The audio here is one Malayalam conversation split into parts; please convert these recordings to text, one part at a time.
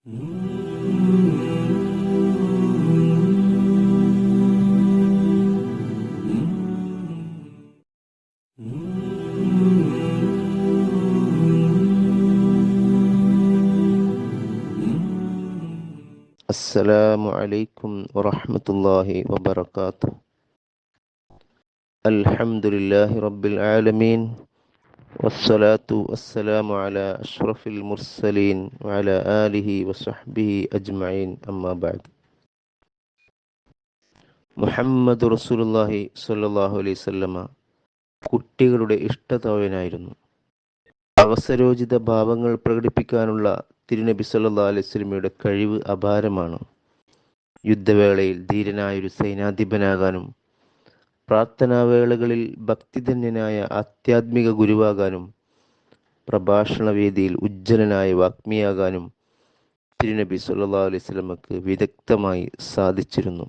السلام عليكم ورحمة الله وبركاته. الحمد لله رب العالمين، والصلاة والسلام على أشرف المرسلين وعلى آله وصحبه أجمعين. أما بعد. മുഹമ്മദ് റസൂലുള്ളാഹി സ്വല്ലല്ലാഹു അലൈഹി വസല്ലമ കുട്ടികളുടെ ഇഷ്ടത്തോഴനായിരുന്നു. അവസരോചിത ഭാവങ്ങൾ പ്രകടിപ്പിക്കാനുള്ള തിരുനബി സല്ലല്ലാഹു അലൈഹി വസല്ലമയുടെ കഴിവ് അപാരമാണ്. യുദ്ധവേളയിൽ ധീരനായൊരു സൈനാധിപനാകാനും പ്രാർത്ഥനാവേളകളിൽ ഭക്തിധന്യനായ ആധ്യാത്മിക ഗുരുവാകാനും പ്രഭാഷണവേദിയിൽ ഉജ്ജ്വലനായ വാഗ്മിയാകാനും തിരുനബി സല്ലല്ലാഹു അലൈഹി വസല്ലമക്ക് വിദഗ്ധമായി സാധിച്ചിരുന്നു.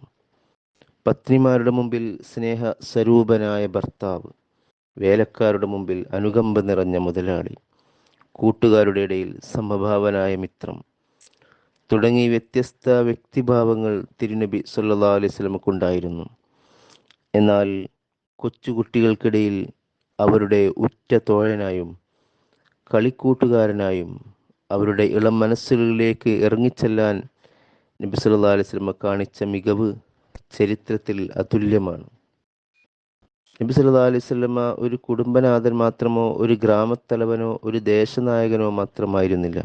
പത്നിമാരുടെ മുമ്പിൽ സ്നേഹ സ്വരൂപനായ ഭർത്താവ്, വേലക്കാരുടെ മുമ്പിൽ അനുകമ്പ നിറഞ്ഞ മുതലാളി, കൂട്ടുകാരുടെ ഇടയിൽ സമഭാവനായ മിത്രം തുടങ്ങി വ്യത്യസ്ത വ്യക്തിഭാവങ്ങൾ തിരുനബി സല്ലല്ലാഹു അലൈഹി വസല്ലമക്കുണ്ടായിരുന്നു. എന്നാൽ കൊച്ചുകുട്ടികൾക്കിടയിൽ അവരുടെ ഉറ്റ തോഴനായും കളിക്കൂട്ടുകാരനായും അവരുടെ ഇളം മനസ്സുകളിലേക്ക് ഇറങ്ങിച്ചെല്ലാൻ നബി സല്ലല്ലാഹു അലൈഹി വസല്ലമ കാണിച്ച മികവ് ചരിത്രത്തിൽ അതുല്യമാണ്. നബി സല്ലല്ലാഹു അലൈഹി വസല്ലമ ഒരു കുടുംബനാഥൻ മാത്രമോ ഒരു ഗ്രാമത്തലവനോ ഒരു ദേശനായകനോ മാത്രമായിരുന്നില്ല.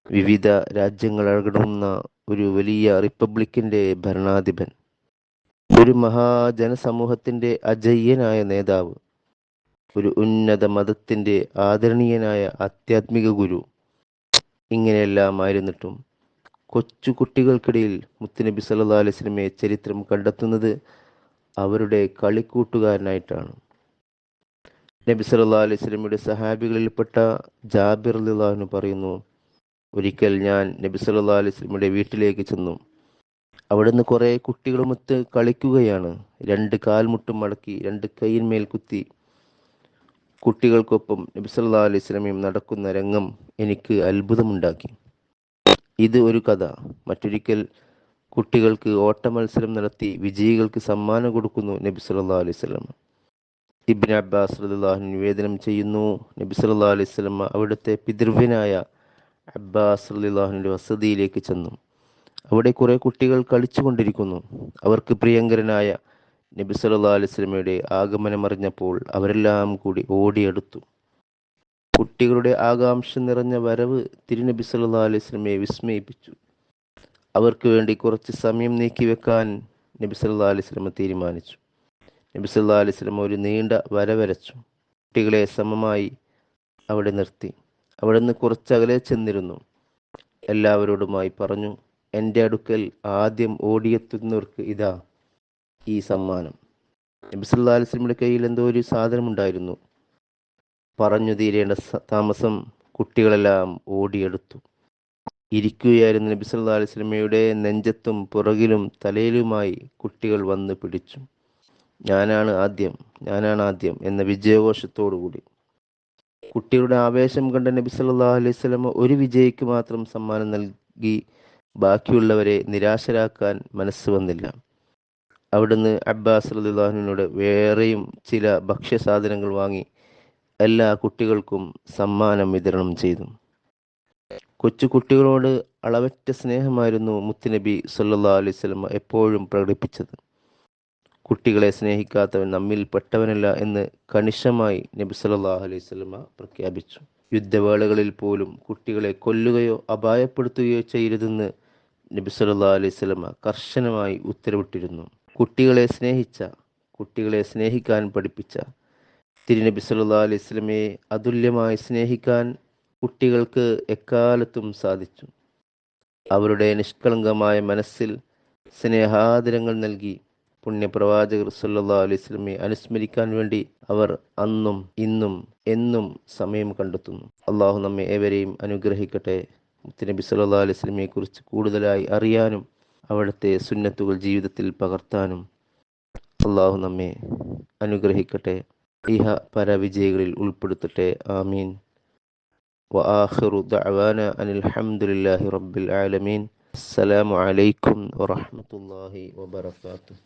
വിവിധ രാജ്യങ്ങൾ അടങ്ങുന്ന ഒരു വലിയ റിപ്പബ്ലിക്കിന്റെ ഭരണാധിപൻ, ഒരു മഹാജനസമൂഹത്തിന്റെ അജയ്യനായ നേതാവ്, ഒരു ഉന്നത മതത്തിന്റെ ആദരണീയനായ ആധ്യാത്മിക ഗുരു. ഇങ്ങനെയെല്ലാം ആയിരുന്നിട്ടും കൊച്ചു കുട്ടികൾക്കിടയിൽ മുത്തുനബി സല്ലല്ലാഹു അലൈഹി വസല്ലമയെ ചരിത്രം കണ്ടെത്തുന്നത് അവരുടെ കളിക്കൂട്ടുകാരനായിട്ടാണ്. നബി സല്ലല്ലാഹു അലൈഹി വസല്ലമയുടെ സഹാബികളിൽപ്പെട്ട ജാബിർ റളിയല്ലാഹു അൻഹു പറയുന്നു, ഒരിക്കൽ ഞാൻ നബി സല്ലല്ലാഹു അലൈഹി വസല്ലമയുടെ വീട്ടിലേക്ക് ചെന്നു. അവിടുന്ന് കുറെ കുട്ടികളുമൊത്ത് കളിക്കുകയാണ്. രണ്ട് കാൽമുട്ടും മടക്കി രണ്ട് കൈയിന്മേൽ കുത്തി കുട്ടികൾക്കൊപ്പം നബി സല്ലല്ലാഹു അലൈഹി വസല്ലമയും നടക്കുന്ന രംഗം എനിക്ക് അത്ഭുതമുണ്ടാക്കി. ഇത് ഒരു കഥ. മറ്റൊരിക്കൽ കുട്ടികൾക്ക് ഓട്ട മത്സരം നടത്തി വിജയികൾക്ക് സമ്മാനം കൊടുക്കുന്നു നബി സല്ലല്ലാഹു അലൈഹി വസല്ലം. ഇബ്നു അബ്ബാസ് റളിയല്ലാഹു അൻഹു നിവേദനം ചെയ്യുന്നു, നബി സല്ലല്ലാഹു അലൈഹി വസല്ലം അവിടുത്തെ പിതൃവ്യനായ അബ്ബാസ് റളിയല്ലാഹു അൻഹുവിന്റെ വസതിയിലേക്ക് ചെന്നു. അവിടെ കുറെ കുട്ടികൾ കളിച്ചുകൊണ്ടിരിക്കുന്നു. അവർക്ക് പ്രിയങ്കരനായ നബി സല്ലല്ലാഹു അലൈഹി വസല്ലമയുടെ ആഗമനമറിഞ്ഞപ്പോൾ അവരെല്ലാം കൂടി ഓടിയെടുത്തു. കുട്ടികളുടെ ആകാംക്ഷ നിറഞ്ഞ വരവ് തിരുനബി സല്ലല്ലാഹു അലൈഹി വസല്ലമയെ വിസ്മയിപ്പിച്ചു. അവർക്ക് വേണ്ടി കുറച്ച് സമയം നീക്കിവെക്കാൻ നബി സല്ലല്ലാഹു അലൈഹി വസല്ലമ തീരുമാനിച്ചു. നബി സല്ലല്ലാഹു അലൈഹി വസല്ലമ ഒരു നീണ്ട വര വരച്ചു. കുട്ടികളെ സമമായി അവിടെ നിർത്തി. അവിടുന്ന് കുറച്ചകലെ ചെന്നിരുന്നു. എല്ലാവരോടുമായി പറഞ്ഞു, എൻ്റെ അടുക്കൽ ആദ്യം ഓടിയെത്തുന്നവർക്ക് ഇതാ ഈ സമ്മാനം. നബി സല്ലല്ലാഹു അലൈഹി വസല്ലമയുടെ കയ്യിൽ എന്തോ ഒരു സാധനമുണ്ടായിരുന്നു. പറഞ്ഞു തീരേണ്ട താമസം കുട്ടികളെല്ലാം ഓടിയെടുത്തു. ഇരിക്കുകയായിരുന്ന നബി സല്ലല്ലാഹു അലൈഹി വസല്ലമയുടെ നെഞ്ചത്തും പുറകിലും തലയിലുമായി കുട്ടികൾ വന്ന് പിടിച്ചു. ഞാനാണ് ആദ്യം എന്ന വിജയഘോഷത്തോടുകൂടി. കുട്ടികളുടെ ആവേശം കണ്ട നബി സല്ലല്ലാഹു അലൈഹി വസല്ലമ ഒരു വിജയിക്ക് മാത്രം സമ്മാനം നൽകി ബാക്കിയുള്ളവരെ നിരാശരാക്കാൻ മനസ്സ് വന്നില്ല. അവിടുന്ന് അബ്ബാസ് റളിയല്ലാഹു അൻഹുവിനോട് വേറെയും ചില ഭക്ഷ്യസാധനങ്ങൾ വാങ്ങി എല്ലാ കുട്ടികൾക്കും സമ്മാനം വിതരണം ചെയ്തു. കൊച്ചു കുട്ടികളോട് അളവറ്റ സ്നേഹമായിരുന്നു മുത്തുനബി സല്ലല്ലാഹു അലൈഹി വസല്ലമ എപ്പോഴും പ്രകടിപ്പിച്ചത്. കുട്ടികളെ സ്നേഹിക്കാത്തവൻ നമ്മിൽ പെട്ടവനല്ല എന്ന് കണിശമായി നബി സല്ലല്ലാഹു അലൈഹി വസല്ലമ പ്രഖ്യാപിച്ചു. യുദ്ധവേളകളിൽ പോലും കുട്ടികളെ കൊല്ലുകയോ അപായപ്പെടുത്തുകയോ ചെയ്യരുതെന്ന് നബി സല്ലല്ലാഹു അലൈഹി വസല്ലമ കർശനമായി ഉത്തരവിട്ടിരുന്നു. കുട്ടികളെ സ്നേഹിക്കാൻ പഠിപ്പിച്ച തിരുനബി സല്ലല്ലാഹു അലൈഹി വസല്ലമയെ അതുല്യമായി സ്നേഹിക്കാൻ കുട്ടികൾക്ക് എക്കാലത്തും സാധിച്ചു. അവരുടെ നിഷ്കളങ്കമായ മനസ്സിൽ സ്നേഹാദരങ്ങൾ നൽകി പുണ്യപ്രവാചകർ സല്ലല്ലാഹു അലൈഹി വസല്ലമയെ അനുസ്മരിക്കാൻ വേണ്ടി അവർ അന്നും ഇന്നും എന്നും സമയം കണ്ടെത്തുന്നു. അള്ളാഹു നമ്മെ ഏവരെയും അനുഗ്രഹിക്കട്ടെ. മുത്തുനബി സല്ലല്ലാഹു അലൈഹി വസല്ലമയെ കുറിച്ച് കൂടുതലായി അറിയാനും അവിടുത്തെ സുന്നത്തുകൾ ജീവിതത്തിൽ പകർത്താനും അള്ളാഹു നമ്മെ അനുഗ്രഹിക്കട്ടെ. ഇഹ പരവിജയികളിൽ ഉൾപ്പെടുത്തട്ടെ. ആമീൻ. وآخر دعوانا أن الحمد لله رب العالمين. السلام عليكم ورحمة الله وبركاته.